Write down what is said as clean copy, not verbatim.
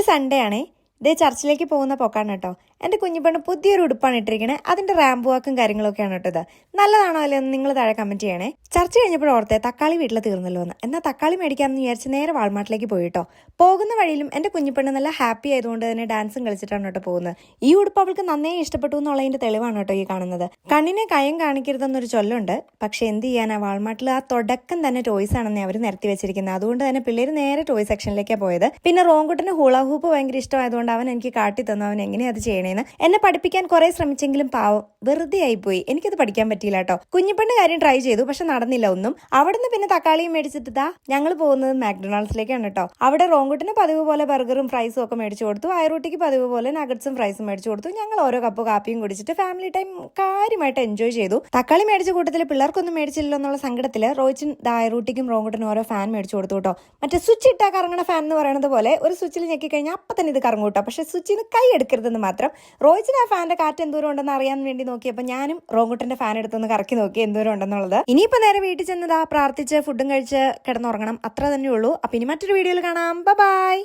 Sunday ആണേ. ഇതേ ചർച്ചിലേക്ക് പോകുന്ന പോക്കാണ് കേട്ടോ. എൻ്റെ കുഞ്ഞിപ്പെണ്ണ് പുതിയൊരു ഉടുപ്പാണ് ഇട്ടിരിക്കണേ. അതിൻ്റെ റാമ്പ് വാക്കും കാര്യങ്ങളൊക്കെയാണ് കേട്ടോ ഇത്. നല്ലതാണോ അല്ലെന്ന് നിങ്ങൾ താഴെ കമൻറ്റ് ചെയ്യണേ. ചർച്ച കഴിഞ്ഞപ്പോൾ ഓർത്തേ തക്കാളി വീട്ടിൽ തീർന്നല്ലോ എന്ന്. എന്നാൽ തക്കാളി മേടിക്കാമെന്ന് വിചാരിച്ച് നേരെ വാൾമാർട്ടിലേക്ക് പോയി കേട്ടോ. പോകുന്ന വഴിയിലും എൻ്റെ കുഞ്ഞിപ്പെണ്ണ് നല്ല ഹാപ്പി ആയതുകൊണ്ട് തന്നെ ഡാൻസും കളിച്ചിട്ടാണ് കേട്ടോ പോകുന്നത്. ഈ ഉടുപ്പ് അവൾക്ക് നന്നേ ഇഷ്ടപ്പെട്ടു എന്നുള്ളതിൻ്റെ തെളിവാണ് കേട്ടോ ഈ കാണുന്നത്. കണ്ണിനെ കയം കാണിക്കരുതെന്നൊരു ചൊല്ലുണ്ട്. പക്ഷെ എന്ത് ചെയ്യാനാ, വാൾമാർട്ടിൽ ആ തുടക്കം തന്നെ ടോയ്സ് ആണെന്നേ അവർ നിരത്തി വെച്ചിരിക്കുന്നത്. അതുകൊണ്ട് തന്നെ പിള്ളേർ നേരെ ടോയ് സെക്ഷനിലേക്കാണ് പോയത്. പിന്നെ റോങ്കുട്ടിന് ഹൂള ഹൂപ്പ് ഭയങ്കര ഇഷ്ടമായതുകൊണ്ട് അവൻ എനിക്ക് കാട്ടി തന്നു അവൻ എങ്ങനെയാ അത് ചെയ്യണേന്ന്. എന്നെ പഠിപ്പിക്കാൻ കുറെ ശ്രമിച്ചെങ്കിലും പാവം വെറുതെ ആയിപ്പോയി. എനിക്കത് പഠിക്കാൻ പറ്റിയില്ല കേട്ടോ. കുഞ്ഞിപ്പെണ്ണ് കാര്യം ട്രൈ ചെയ്തു, പക്ഷെ നടന്നില്ല ഒന്നും. അവിടുന്ന് പിന്നെ തക്കാളിയും മേടിച്ചിട്ടാ ഞങ്ങൾ പോകുന്നത് മാക്ഡൊണാൾഡ്സിലേക്കാണ് കേട്ടോ. അവിടെ റോങ്കുട്ടിന് പതിവ് പോലെ ബർഗറും ഫ്രൈസും ഒക്കെ മേടിച്ചു കൊടുത്തു. ആയറൂട്ടിക്ക് പതിവ് പോലെ നഗറ്റ്സും ഫ്രൈസും മേടിച്ചു കൊടുത്തു. ഞങ്ങൾ ഓരോ കപ്പ് കാപ്പിയും കുടിച്ചിട്ട് ഫാമിലി ടൈം കാര്യമായിട്ട് എൻജോയ് ചെയ്തു. തക്കാളി മേടിച്ച കൂട്ടത്തിൽ പിള്ളേർക്കൊന്നും മേടിച്ചില്ലല്ലോ എന്നുള്ള സങ്കടത്തില് റോയിച്ചും ആയറൂട്ടിക്കും റോങ്കുട്ടിനും ഓരോ ഫാൻ മേടിച്ചു കൊടുത്തു കേട്ടോ. മറ്റേ സ്വിച്ച് ഇട്ടാ കറങ്ങണ ഫാൻ എന്ന് പറയുന്നത് പോലെ ഒരു സ്വിച്ചിൽ ഞെക്കി കഴിഞ്ഞാൽ അപ്പം തന്നെ ഇത് കറങ്ങും കേട്ടോ. പക്ഷെ സ്വിച്ചിന് കൈ എടുക്കരുതെന്ന് മാത്രം. റോയിച്ചിന് ആ ഫാന്റെ കാറ്റ് എന്തോരം ഉണ്ടെന്ന് അറിയാൻ വേണ്ടി നോക്കിയപ്പോൾ ഞാനും റോങ്കുട്ടന്റെ ഫാൻ എടുത്തൊന്ന് കറക്കി നോക്കി എന്തോരം ഉണ്ടെന്നുള്ളത്. ഇനിയിപ്പോൾ നേരെ വീട്ടിൽ ചെന്നതാ പ്രാർത്ഥിച്ച് ഫുഡും കഴിച്ച് കിടന്നുറങ്ങണം. അത്ര തന്നെ ഉള്ളൂ. അപ്പം ഇനി മറ്റൊരു വീഡിയോയിൽ കാണാം. ബൈ.